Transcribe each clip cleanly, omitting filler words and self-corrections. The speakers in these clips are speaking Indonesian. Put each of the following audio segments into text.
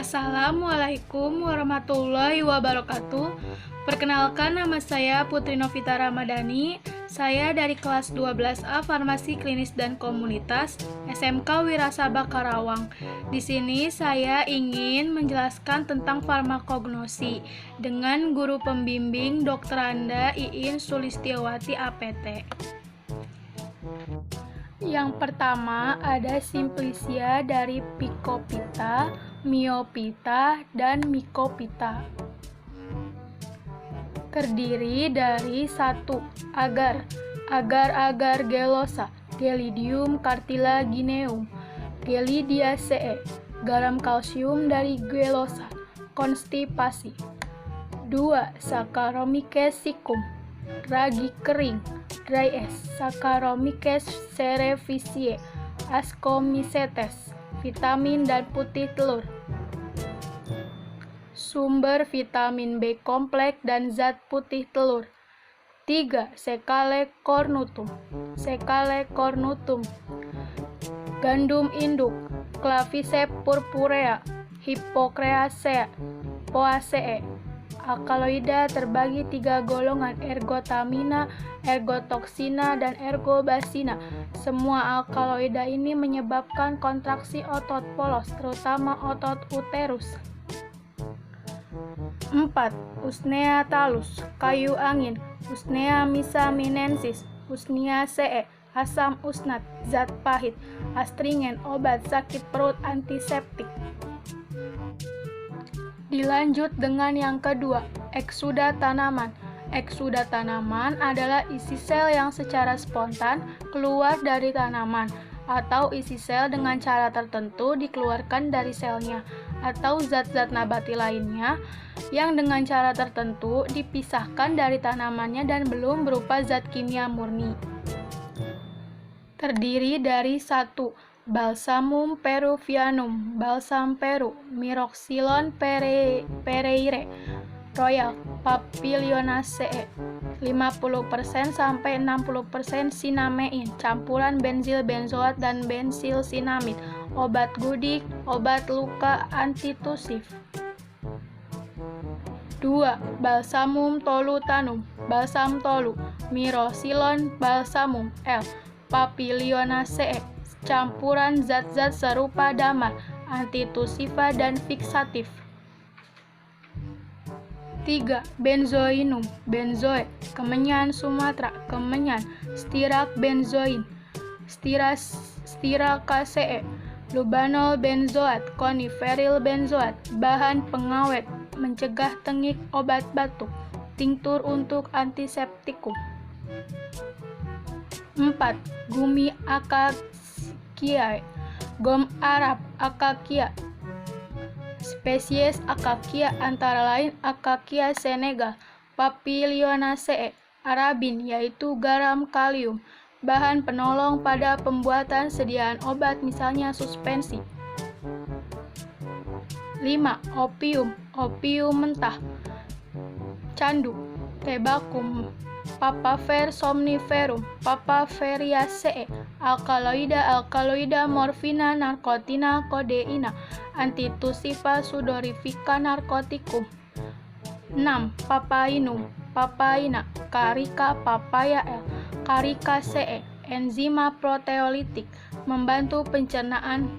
Assalamualaikum warahmatullahi wabarakatuh. Perkenalkan, nama saya Putri Novita Ramadhani. Saya dari kelas 12A Farmasi Klinis dan Komunitas SMK Wirasabha Karawang. Di sini saya ingin menjelaskan tentang farmakognosi dengan guru pembimbing Dr. Anda Iin Sulistiawati APT. Yang pertama ada Simplicia dari Picophyta, Myophyta, dan Mycophyta. Terdiri dari 1. Agar gelosa, Gelidium cartilagineum, Gelidiaceae, garam kalsium dari gelosa, konstipasi. 2. Saccharomyces siccum, ragi kering, dry S, Saccharomyces cerevisiae, Ascomycetes, vitamin dan putih telur. Sumber vitamin B kompleks dan zat putih telur. 3. Secale cornutum, gandum induk, Claviceps purpurea, Hippocreaceae, Poaceae. Alkaloida terbagi 3 golongan, ergotamina, ergotoksina, dan ergobasina. Semua alkaloida ini menyebabkan kontraksi otot polos, terutama otot uterus. 4. Usnea talus, kayu angin, Usnea misaminensis, Usniaceae, asam usnat, zat pahit, astringen, obat sakit perut, antiseptik. Dilanjut dengan yang kedua, eksuda tanaman. Eksuda tanaman adalah isi sel yang secara spontan keluar dari tanaman, atau isi sel dengan cara tertentu dikeluarkan dari selnya, atau zat-zat nabati lainnya yang dengan cara tertentu dipisahkan dari tanamannya dan belum berupa zat kimia murni. Terdiri dari 1. Balsamum peruvianum, balsam Peru, Myroxylon pereire, Royal Papilionaceae, 50% sampai 60% sinamein, campuran benzil benzoat dan bensil sinamid, obat gudik, obat luka, antitusif. 2. Balsamum tolutanum, balsam tolu, Myroxylon balsamum L, Papilionaceae, campuran zat-zat serupa damar, antitusifa dan fiksatif. 3. Benzoinum, benzoe, kemenyan Sumatera, kemenyan, stirak benzoin, stiracaceae, lubanol benzoat, coniferil benzoat, bahan pengawet, mencegah tengik, obat batuk, tinktur untuk antiseptikum. 4. Gumi Akakiae, gom Arab Akakia. Spesies Akakia antara lain Akakia senegal, Papilionaceae, arabin yaitu garam kalium, bahan penolong pada pembuatan sediaan obat misalnya suspensi. 5. Opium, opium mentah, candu, Tebacum, Papaver somniferum, Papaveriaceae, alkaloida, morfina, narkotina, kodeina, antitusifa, sudorifica, narkotikum. 6. Papainum, papaina, Carica papaya L, Caricaceae, enzima proteolitik, membantu pencernaan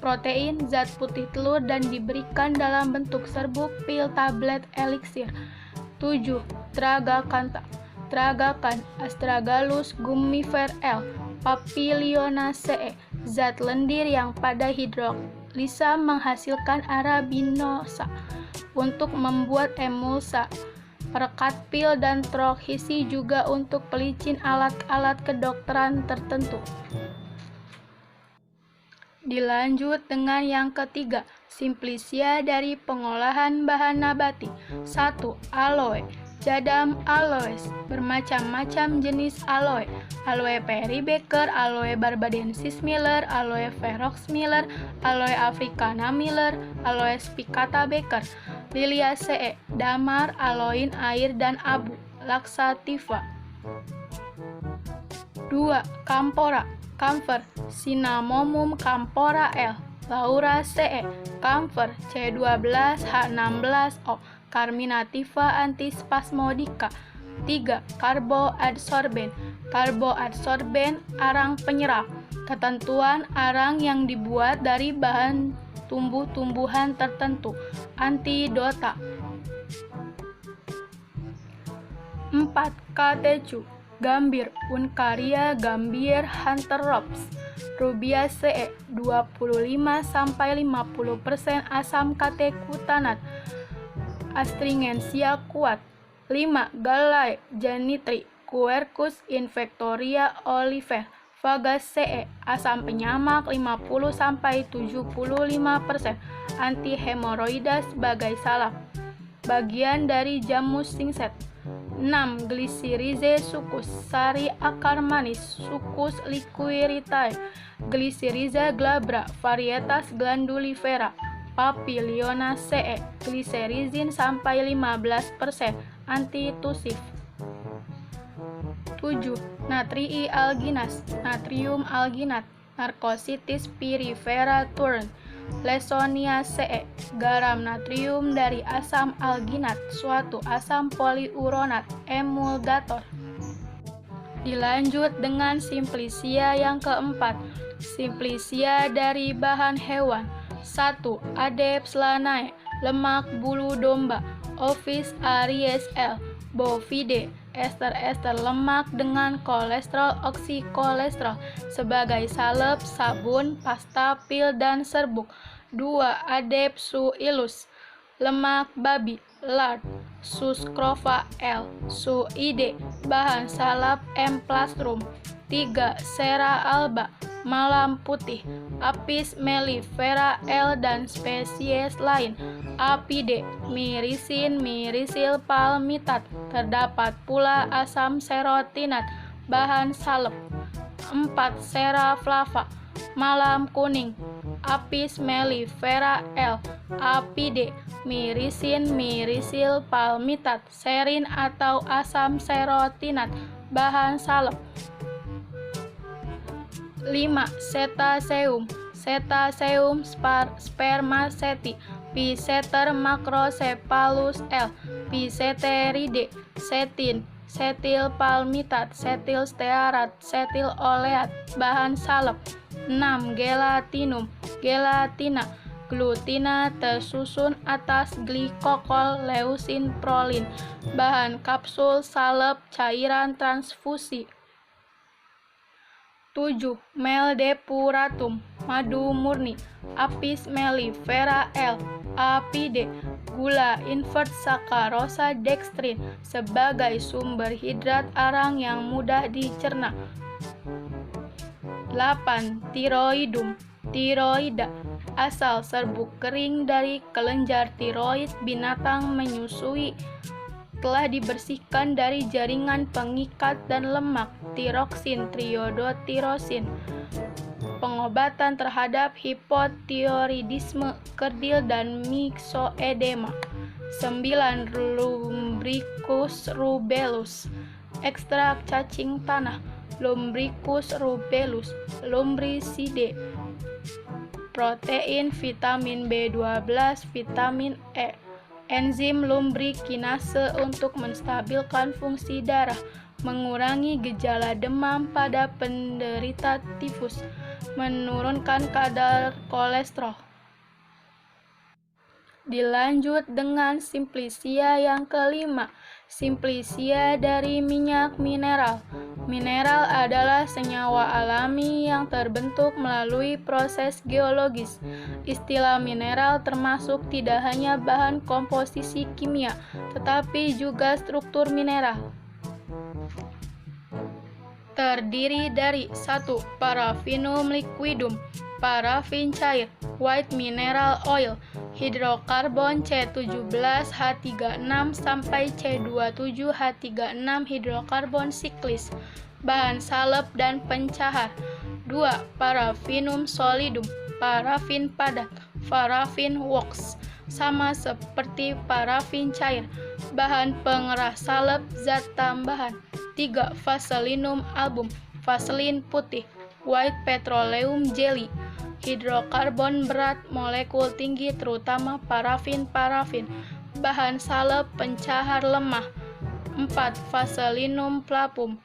protein, zat putih telur dan diberikan dalam bentuk serbuk, pil, tablet, eliksir. 7. Tragakan, Astragalus gummifer L, Papilionaceae, zat lendir yang pada hidrolisa menghasilkan arabinosa untuk membuat emulsa, perekat pil dan trochisi juga untuk pelicin alat-alat kedokteran tertentu. Dilanjut dengan yang ketiga, Simplicia dari pengolahan bahan nabati. 1. Aloe, Jadam aloes, bermacam-macam jenis aloe, Aloe peribeker, Aloe barbadensis Miller, Aloe ferox Miller, Aloe africana Miller, Aloe spicata Becker, Liliaceae, damar, aloin, air, dan abu, laxativa. 2. Camphora, Camphor, Cinnamomum camphora L, Laura Ce, camphor C12H16O, carminativa antispasmodica. 3. Karboadsorben. Karboadsorben arang penyerap. Ketentuan arang yang dibuat dari bahan tumbuh-tumbuhan tertentu. Antidota. 4. Catechu. Gambir, Uncaria gambir Hunterops. Rubiaceae 25-50% asam katekutanat. Astringensia kuat. 5. Gallae genitri, Quercus infectoria Oliver. Fagaceae asam penyamak 50-75%. Antihemoroida sebagai salep. Bagian dari jamus singset. 6. Glycyrrhizae sucus, sari akar manis, Sucus liquiritae. Glycyrrhiza glabra, varietas glandulifera. Papilionaceae, glycyrrhizin sampai 15%, antitusif. 7. Natrii alginas, natrium alginat, Narcosis pyrifera Turn. Lessoniaceae, garam natrium dari asam alginat, suatu asam poliuronat, emulgator. Dilanjut dengan simplicia yang keempat. Simplicia dari bahan hewan. 1. Adepts lanae, lemak bulu domba, Ovis aries L, bovide, ester-ester lemak dengan kolesterol oksikolesterol sebagai salep, sabun, pasta, pil, dan serbuk. 2. Adepsuillus, lemak babi, lard, Suscrova L, suide, bahan salep, emplastrum. 3. Sera alba, malam putih, Apis mellifera L dan spesies lain. Apide, mirisin, mirisil palmitat. Terdapat pula asam serotinat, bahan salep. 4. Sera flava, malam kuning, Apis mellifera L. Apide, mirisin, mirisil palmitat, serin atau asam serotinat, bahan salep. 5. Cetaceum, Cetaceum spermaceti, Physeter macrocephalus L. Physeteridae, setin, setil palmitat, setil stearat, setil oleat, bahan salep. 6. Gelatinum, gelatina, glutina tersusun atas glikokol leusin prolin, bahan kapsul salep cairan transfusi. 7. Meldepuratum, madu murni, Apis mellifera L. Apide, gula invert sakarosa dextrin sebagai sumber hidrat arang yang mudah dicerna. 8. Tiroidum, tiroida, asal serbuk kering dari kelenjar tiroid binatang menyusui, telah dibersihkan dari jaringan pengikat dan lemak, tiroksin, triodotirosin. Pengobatan terhadap hipotiroidisme, kerdil, dan myxoedema. 9. Lumbricus rubellus, ekstrak cacing tanah, Lumbricus rubellus, lumbricide. Protein, vitamin B12, vitamin E. Enzim lumbrikinase untuk menstabilkan fungsi darah, mengurangi gejala demam pada penderita tifus, menurunkan kadar kolesterol. Dilanjut dengan simplicia yang kelima. Simplicia dari minyak mineral. Mineral adalah senyawa alami yang terbentuk melalui proses geologis. Istilah mineral termasuk tidak hanya bahan komposisi kimia, tetapi juga struktur mineral. Terdiri dari 1. Paraffinium liquidum, parafin cair, white mineral oil, hidrokarbon C17H36 sampai C27H36 hidrokarbon siklis, bahan salep dan pencahar. 2. Paraffinum solidum, parafin padat, parafin wax, sama seperti parafin cair, bahan pengeras salep, zat tambahan. 3. Vaselinum album, vaselin putih, white petroleum jelly, hidrokarbon berat molekul tinggi terutama parafin. Bahan salep pencahar lemah. 4. Vaselinum flavum,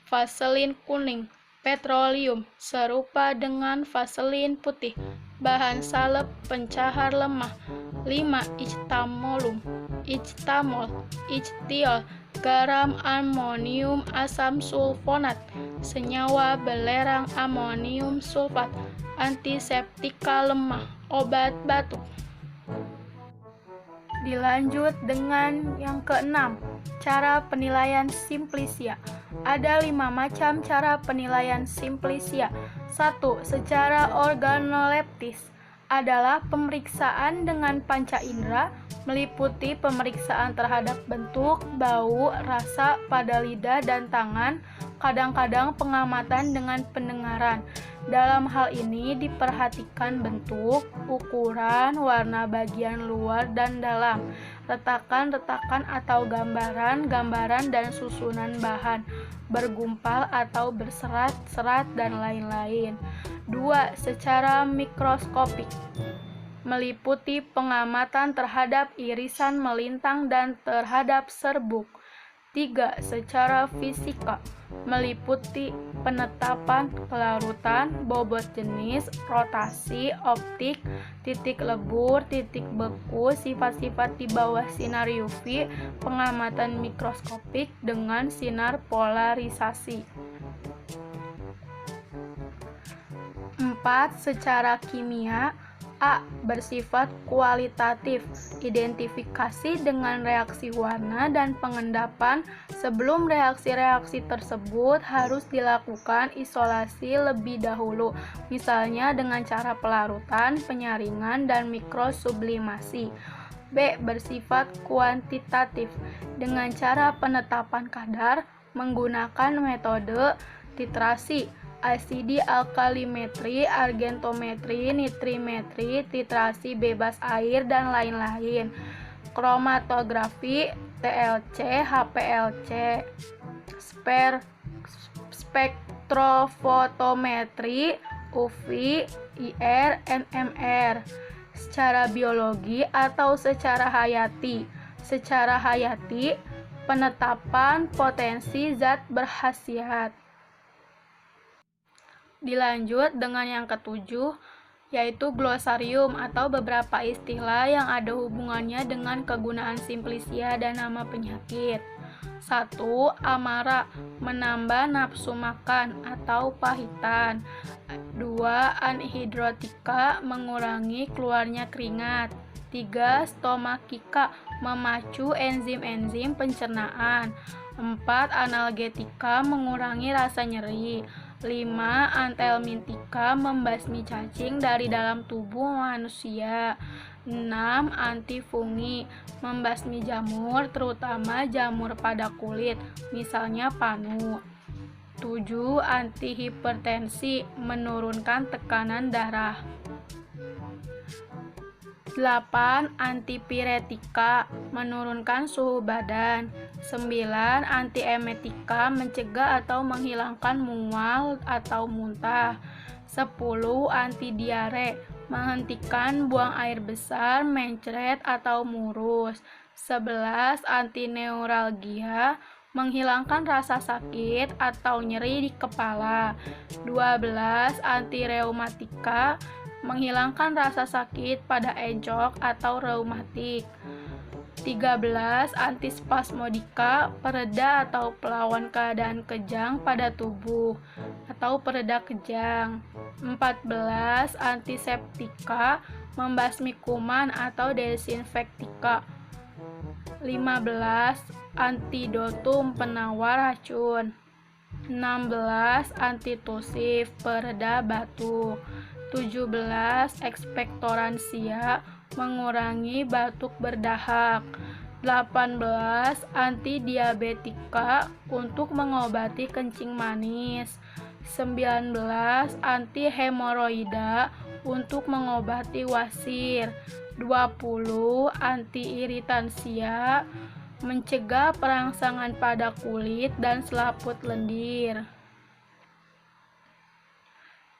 vaselin kuning. Petroleum, serupa dengan vaselin putih. Bahan salep pencahar lemah. 5. Ictamol, ichtiol, garam amonium asam sulfonat, senyawa belerang amonium sulfat, antiseptika lemah, obat batuk. Dilanjut dengan yang keenam, cara penilaian simplisia. Ada 5 macam cara penilaian simplisia. 1. Secara organoleptis adalah pemeriksaan dengan panca indera, meliputi pemeriksaan terhadap bentuk, bau, rasa pada lidah dan tangan, kadang-kadang pengamatan dengan pendengaran. Dalam hal ini diperhatikan bentuk, ukuran, warna bagian luar dan dalam, retakan-retakan atau gambaran-gambaran dan susunan bahan, bergumpal atau berserat-serat dan lain-lain. 2. Secara mikroskopik meliputi pengamatan terhadap irisan melintang dan terhadap serbuk. 3. Secara fisika meliputi penetapan kelarutan, bobot jenis, rotasi, optik, titik lebur, titik beku, sifat-sifat di bawah sinar UV, pengamatan mikroskopik dengan sinar polarisasi. 4. Secara kimia. A. Bersifat kualitatif, identifikasi dengan reaksi warna dan pengendapan. Sebelum reaksi-reaksi tersebut harus dilakukan isolasi lebih dahulu, misalnya dengan cara pelarutan, penyaringan, dan mikrosublimasi. B. Bersifat kuantitatif, dengan cara penetapan kadar menggunakan metode titrasi, asidi alkalimetri, argentometri, nitrimetri, titrasi bebas air, dan lain-lain. Kromatografi, TLC, HPLC, spektrofotometri, UV, IR, NMR. Secara biologi atau secara hayati. Secara hayati, penetapan potensi zat berkhasiat. Dilanjut dengan yang ketujuh, yaitu glosarium atau beberapa istilah yang ada hubungannya dengan kegunaan simplisia dan nama penyakit. 1. Amara, menambah nafsu makan atau pahitan. 2. Anhidrotika, mengurangi keluarnya keringat. 3. Stomakika, memacu enzim-enzim pencernaan. 4. Analgetika, mengurangi rasa nyeri. 5. Antelmintika, membasmi cacing dari dalam tubuh manusia. 6. Antifungi, membasmi jamur, terutama jamur pada kulit, misalnya panu. 7. Antihipertensi, menurunkan tekanan darah. 8. Antipiretika, menurunkan suhu badan. 9. Antiemetika, mencegah atau menghilangkan mual atau muntah. 10. Antidiare, menghentikan buang air besar, mencret atau murus. 11. Antineuralgia, menghilangkan rasa sakit atau nyeri di kepala. 12. Antireumatika, menghilangkan rasa sakit pada encok atau reumatik. 13. Antispasmodika, pereda atau pelawan keadaan kejang pada tubuh atau pereda kejang. 14. Antiseptika, membasmi kuman atau desinfektika. 15. Antidotum, penawar racun. 16. Antitusif, pereda batuk. 17. Ekspektoransia, mengurangi batuk berdahak. 18. Antidiabetika, untuk mengobati kencing manis. 19. Antihemoroida, untuk mengobati wasir. 20. Antiiritansia, mencegah perangsangan pada kulit dan selaput lendir.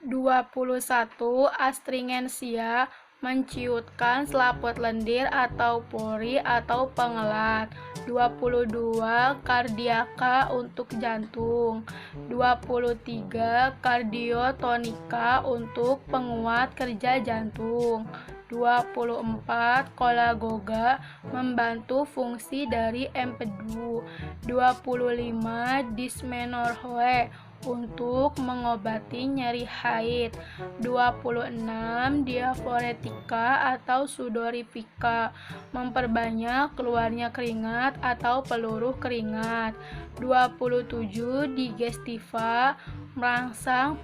21. Astringensia, menciutkan selaput lendir atau pori atau pengelat. 22. Kardiaka, untuk jantung. 23. Kardiotonika, untuk penguat kerja jantung. 24. Kolagoga, membantu fungsi dari empedu. 25. Dysmenorrhoe, untuk mengobati nyeri haid. 26. Diaforetika atau sudorifika, memperbanyak keluarnya keringat atau peluruh keringat. 27. Digestiva, merangsang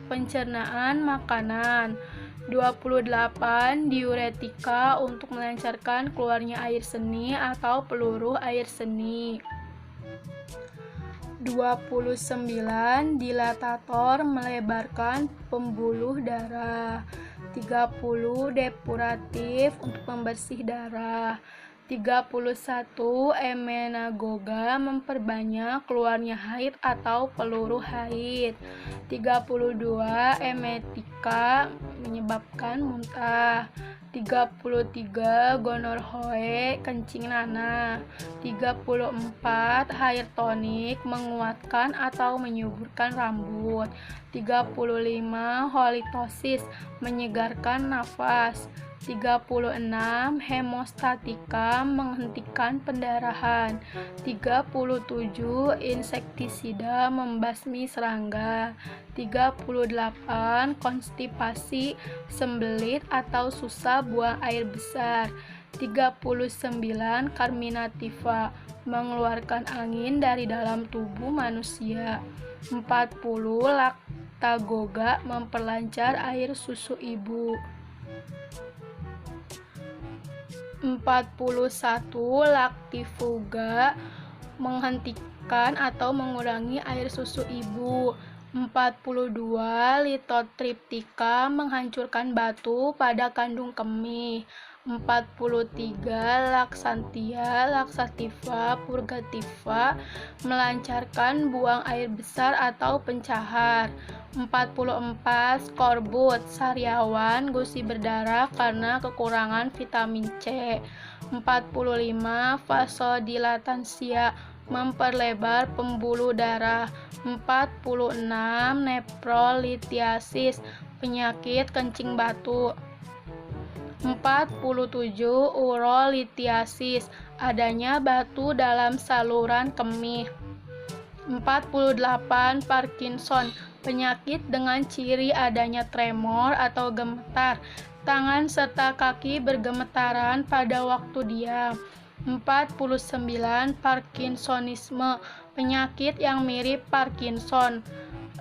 pencernaan makanan. 28. Diuretika, untuk melancarkan keluarnya air seni atau peluruh air seni. 29. Dilatator, melebarkan pembuluh darah. 30. Depuratif, untuk pembersih darah. 31. Emenagoga, memperbanyak keluarnya haid atau peluruh haid. 32. Emetika, menyebabkan muntah. 33. Gonorrhoe, kencing nanah. 34. Hair tonik, menguatkan atau menyuburkan rambut. 35. Halitosis, menyegarkan nafas. 36. Hemostatika, menghentikan pendarahan. 37. Insektisida, membasmi serangga. 38. Konstipasi, sembelit atau susah buang air besar. 39. Carminativa, mengeluarkan angin dari dalam tubuh manusia. 40. Laktagoga, memperlancar air susu ibu. 41. Lactifuga, menghentikan atau mengurangi air susu ibu. 42. Lithotriptika, menghancurkan batu pada kandung kemih. 43. Laxantia, laxativa, purgativa, melancarkan buang air besar atau pencahar. 44. Skorbut, sariawan, gusi berdarah karena kekurangan vitamin C. 45. Vasodilatansia, memperlebar pembuluh darah. 46. Neprolithiasis, penyakit kencing batu. 47. Urolithiasis, adanya batu dalam saluran kemih. 48. Parkinson, penyakit dengan ciri adanya tremor atau gemetar tangan serta kaki bergemetaran pada waktu diam. 49. Parkinsonisme, penyakit yang mirip Parkinson.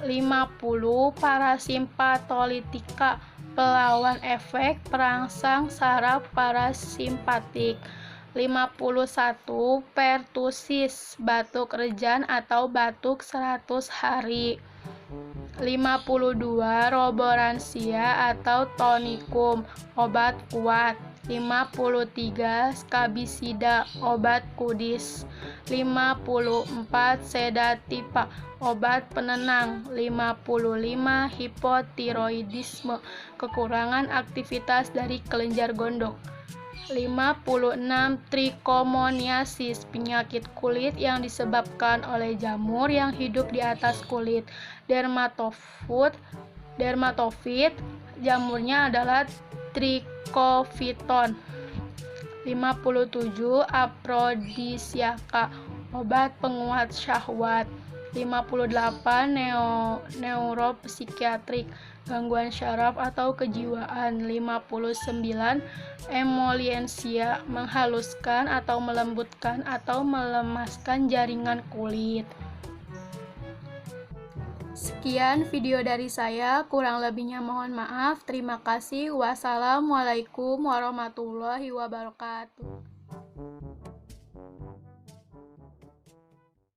50. Parasimpatolitika, pelawan efek perangsang saraf parasimpatik. 51. Pertusis, batuk rejan atau batuk 100 hari. 52. Roboransia atau tonikum, obat kuat. 53. Skabisida, obat kudis. 54. Sedativa, obat penenang. 55. Hipotiroidisme, kekurangan aktivitas dari kelenjar gondok. 56. Trichomoniasis, penyakit kulit yang disebabkan oleh jamur yang hidup di atas kulit. Dermatofit, jamurnya adalah Trichophyton. 57. Aphrodisiaka, obat penguat syahwat. 58. Neuropsikiatrik, gangguan syaraf atau kejiwaan. 59. Emoliensia, menghaluskan atau melembutkan atau melemaskan jaringan kulit. Sekian video dari saya, kurang lebihnya mohon maaf. Terima kasih. Wassalamualaikum warahmatullahi wabarakatuh.